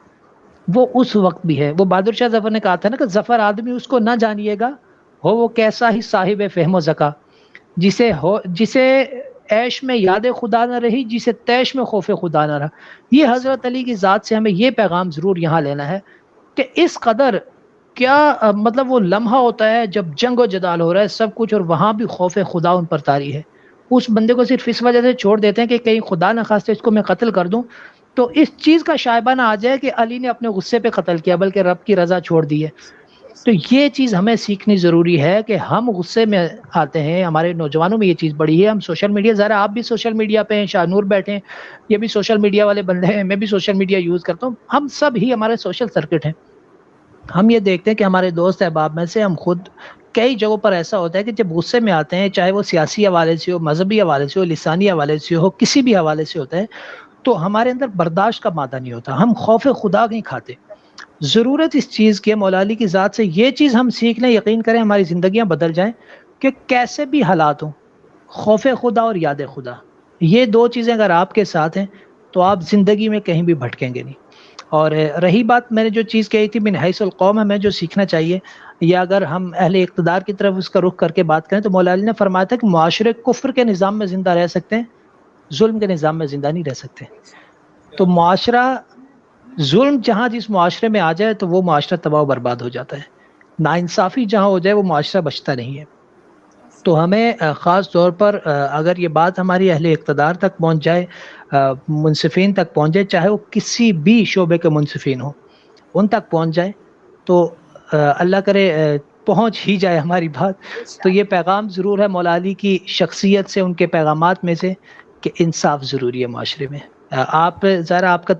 وہ اس وقت بھی ہے۔ وہ بہادر شاہ ظفر نے کہا تھا نا کہ ظفر آدمی اس کو نہ جانیے گا ہو وہ کیسا ہی صاحب فہم و ذکا، جسے عیش میں یاد خدا نہ رہی، جسے تیش میں خوف خدا نہ رہا۔ یہ حضرت علی کی ذات سے ہمیں یہ پیغام ضرور یہاں لینا ہے کہ اس قدر کیا مطلب وہ لمحہ ہوتا ہے جب جنگ و جدال ہو رہا ہے سب کچھ، اور وہاں بھی خوف خدا ان پر طاری ہے، اس بندے کو صرف اس وجہ سے چھوڑ دیتے ہیں کہ کہیں خدا نہ خواستہ اس کو میں قتل کر دوں تو اس چیز کا شائبہ نہ آ جائے کہ علی نے اپنے غصے پہ قتل کیا بلکہ رب کی رضا چھوڑ دی ہے۔ تو یہ چیز ہمیں سیکھنی ضروری ہے کہ ہم غصے میں آتے ہیں، ہمارے نوجوانوں میں یہ چیز بڑی ہے۔ ہم سوشل میڈیا، ذرا آپ بھی سوشل میڈیا پہ ہیں، شاہ نور بیٹھے ہیں، یہ بھی سوشل میڈیا والے بندے ہیں، میں بھی سوشل میڈیا یوز کرتا ہوں، ہم سب ہی ہمارے سوشل سرکٹ ہیں۔ ہم یہ دیکھتے ہیں کہ ہمارے دوست احباب میں سے ہم خود کئی جگہوں پر ایسا ہوتا ہے کہ جب غصے میں آتے ہیں، چاہے وہ سیاسی حوالے سے ہو، مذہبی حوالے سے ہو، لسانی حوالے سے ہو، کسی بھی حوالے سے ہوتا ہے، تو ہمارے اندر برداشت کا مادہ نہیں ہوتا، ہم خوف خدا نہیں کھاتے۔ ضرورت اس چیز کی، مولا علی کی ذات سے یہ چیز ہم سیکھ لیں، یقین کریں ہماری زندگیاں بدل جائیں کہ کیسے بھی حالات ہوں، خوف خدا اور یاد خدا، یہ دو چیزیں اگر آپ کے ساتھ ہیں تو آپ زندگی میں کہیں بھی بھٹکیں گے نہیں۔ اور رہی بات میں نے جو چیز کہی تھی من حیث القوم ہمیں جو سیکھنا چاہیے، یا اگر ہم اہل اقتدار کی طرف اس کا رخ کر کے بات کریں تو مولا علی نے فرمایا تھا کہ معاشرے کفر کے نظام میں زندہ رہ سکتے ہیں، ظلم کے نظام میں زندہ نہیں رہ سکتے۔ تو معاشرہ ظلم جہاں جس معاشرے میں آ جائے تو وہ معاشرہ تباہ و برباد ہو جاتا ہے، ناانصافی جہاں ہو جائے وہ معاشرہ بچتا نہیں ہے۔ تو ہمیں خاص طور پر اگر یہ بات ہماری اہل اقتدار تک پہنچ جائے، منصفین تک پہنچ جائے، چاہے وہ کسی بھی شعبے کے منصفین ہوں، ان تک پہنچ جائے تو اللہ کرے پہنچ ہی جائے ہماری بات، تو یہ پیغام ضرور ہے مولا علی کی شخصیت سے، ان کے پیغامات میں سے، کہ انصاف ضروری ہے معاشرے میں۔ آپ ذرا آپ کا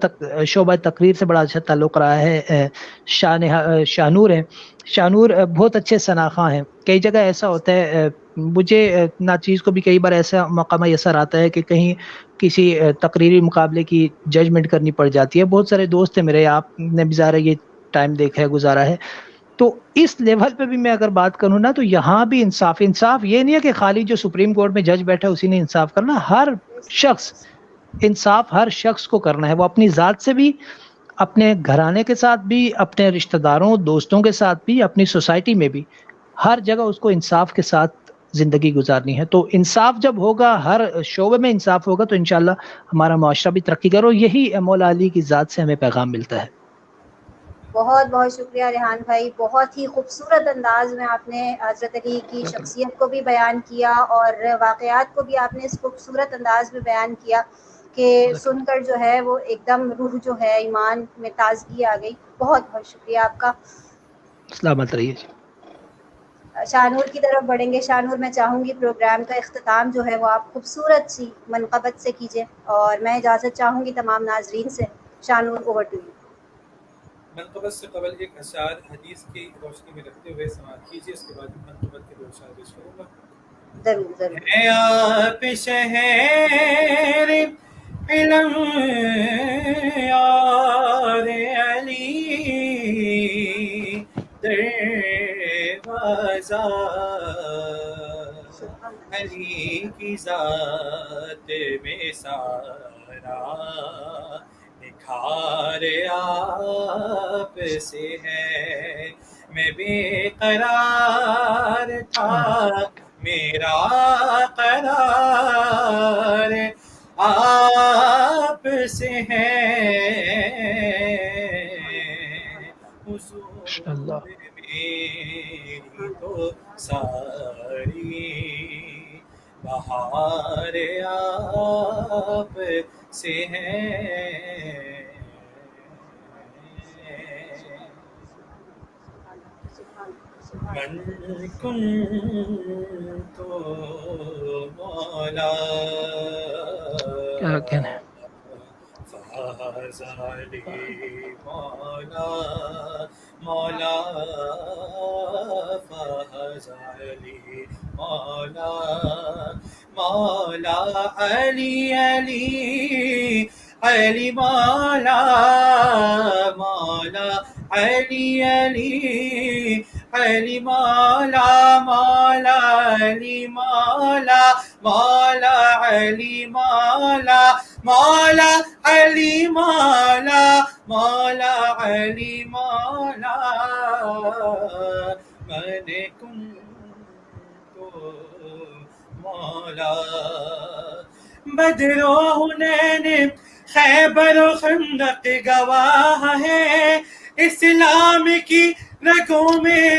شعبہ تقریر سے بڑا اچھا تعلق رہا ہے، شاہ نور ہیں، شاہ نور بہت اچھے ثناخواں ہیں۔ کئی جگہ ایسا ہوتا ہے، مجھے ناچیز کو بھی کئی بار ایسا موقع میسر آتا ہے کہ کہیں کسی تقریری مقابلے کی ججمنٹ کرنی پڑ جاتی ہے۔ بہت سارے دوست ہیں میرے، آپ نے بھی ظاہر یہ ٹائم دیکھا ہے، گزارا ہے، تو اس لیول پہ بھی میں اگر بات کروں نا تو یہاں بھی انصاف یہ نہیں ہے کہ خالی جو سپریم کورٹ میں جج بیٹھا ہے اسی نے انصاف کرنا، ہر شخص انصاف ہر شخص کو کرنا ہے، وہ اپنی ذات سے بھی، اپنے گھرانے کے ساتھ بھی، اپنے رشتہ داروں دوستوں کے ساتھ بھی، اپنی سوسائٹی میں بھی، ہر جگہ اس کو انصاف کے ساتھ زندگی گزارنی ہے۔ تو انصاف جب ہوگا، ہر شعبے میں انصاف ہوگا، تو انشاءاللہ ہمارا معاشرہ بھی ترقی کرو۔ یہی مولا علی کی ذات سے ہمیں پیغام ملتا ہے۔ بہت بہت شکریہ ریحان بھائی، بہت ہی خوبصورت انداز میں آپ نے حضرت علی کی شخصیت کو بھی بیان کیا اور واقعات کو بھی آپ نے اس خوبصورت انداز میں بیان کیا کہ سن کر جو ہے وہ ایک دم روح جو ہے ایمان میں تازگی آ گئی۔ بہت بہت شکریہ آپ کا۔ سلامت رہیے جی۔ شاہ نور کی طرف بڑھیں گے۔ شاہ نور، میں چاہوں گی پروگرام کا اختتام جو ہے وہ آپ خوبصورت سی منقبت سے کیجیے، اور میں اجازت چاہوں گی تمام ناظرین سے۔ شاہ نور، اوور ٹو یو۔ منقبت سے قبل ایک اشعار حدیث کی روشنی میں رکھتے ہوئے سماعت کیجیے، اس کے بعد منقبت کے دو اشعار پیش کروں گا۔ ضرور ضرور۔ اے آپ شہر علم یار علی، دروازہ علی کی ذات میں سارا نکھار آپ سے ہے۔ میں بے قرار تھا، میرا قرار آپ سے ہے، حضور میری تو ساری بہار آپ سے ہے۔ من کنت مولا کیا کہنا ہے؟ فاز علی مولا، مولا فاز علی مولا، مولا علی علی علی مولا، مولا علی علی علی مولا، مولا علی مولا، مولا علی مولا، مولا علی مولا، مولا علی مولا، من کنت مولا۔ بدر و حنین، خیبر و خندق گواہ ہے، اسلام کی رگوں میں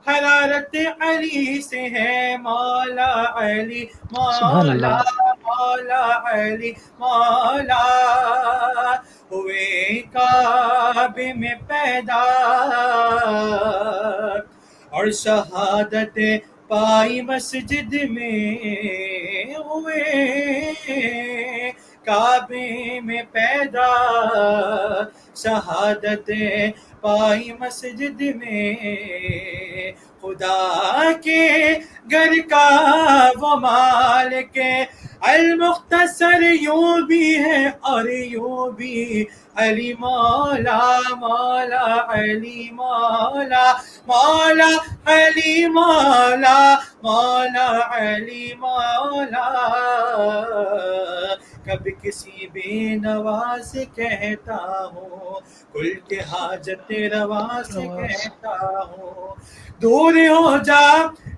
حرارت علی سے ہے۔ مولا علی سبحان مولا، اللہ۔ مولا علی مولا، ہوئے کعبے میں پیدا اور شہادت پائی مسجد میں، ہوئے کعبے میں پیدا شہادت پائی مسجد میں، خدا کے گھر کا وہ مالک المختصر یوں بھی ہے اور یوں بھی علی مولا مولا علی مولا مولا علی مولا مولا علی مولا. کب کسی بے نوا سے کہتا ہوں کل کے حاجت روا سے کہتا ہوں دور ہو جا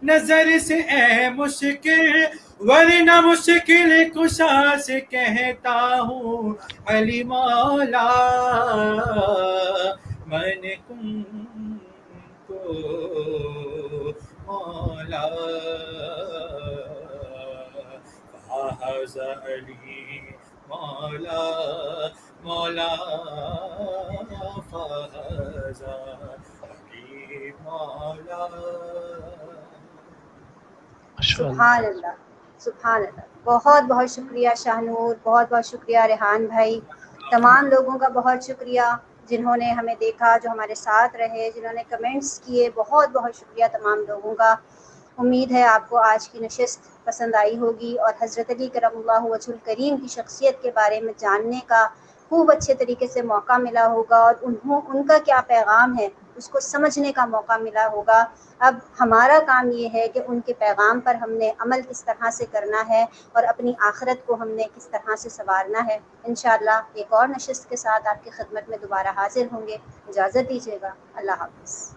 نظر سے اے مشکل ورنہ مشکل کشا سے کہتا ہوں علی مولا میں نے تم کو مولا فہذا علی مولا مولا فہذا علی مولا. سبحان اللہ سبحان اللہ. بہت بہت شکریہ شاہ نور، بہت بہت شکریہ ریحان بھائی، تمام لوگوں کا بہت شکریہ جنہوں نے ہمیں دیکھا، جو ہمارے ساتھ رہے، جنہوں نے کمنٹس کیے، بہت بہت شکریہ تمام لوگوں کا. امید ہے آپ کو آج کی نشست پسند آئی ہوگی اور حضرت علی کرم اللہ وجہ الکریم کی شخصیت کے بارے میں جاننے کا خوب اچھے طریقے سے موقع ملا ہوگا اور ان کا کیا پیغام ہے اس کو سمجھنے کا موقع ملا ہوگا. اب ہمارا کام یہ ہے کہ ان کے پیغام پر ہم نے عمل کس طرح سے کرنا ہے اور اپنی آخرت کو ہم نے کس طرح سے سنوارنا ہے. انشاءاللہ ایک اور نشست کے ساتھ آپ کی خدمت میں دوبارہ حاضر ہوں گے. اجازت دیجیے گا. اللہ حافظ.